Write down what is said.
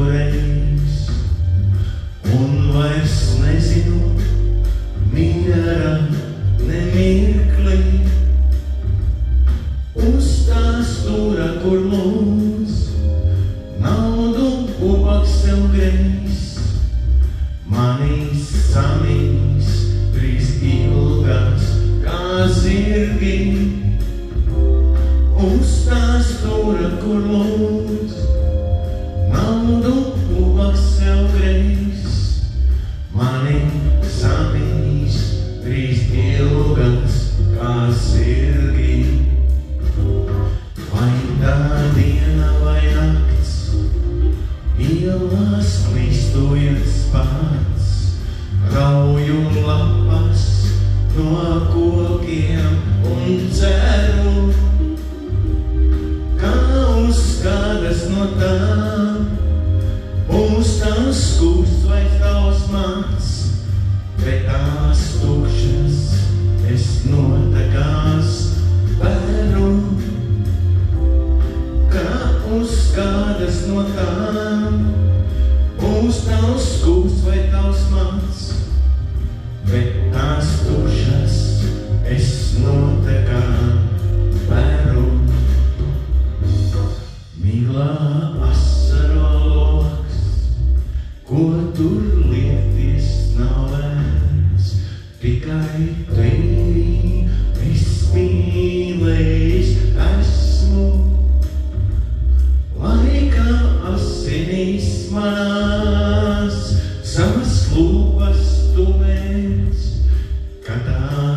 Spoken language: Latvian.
reiz, un vairs nezinu miera nemirkli. Uz tā stūra, kur mūs naudu ubaks sev greiz, manīs samīs trīs ilgas kā zirgi. Uz tā stūra, kur mūs naudu ubaks sev greiz, manīs samīs trīs ilgas kā zirgi. Vai tā diena vai nakts, ielās klīstojas pats, rauju lapas no kokiem un ceru, kā uz kādas no tām būs tās skūsts vai tavs mans, bet tās tukšas es notekās veru. Kā uz kādas no tām būs tavs skūsts vai tavs mans, bet tās tukšas es notekā veru. Mīlā asaro loks, ko tur liekties nav vērts, tikai tevi es mīlējis esmu. Laika asinīs manās savas lūpas tu mēdz, kad tā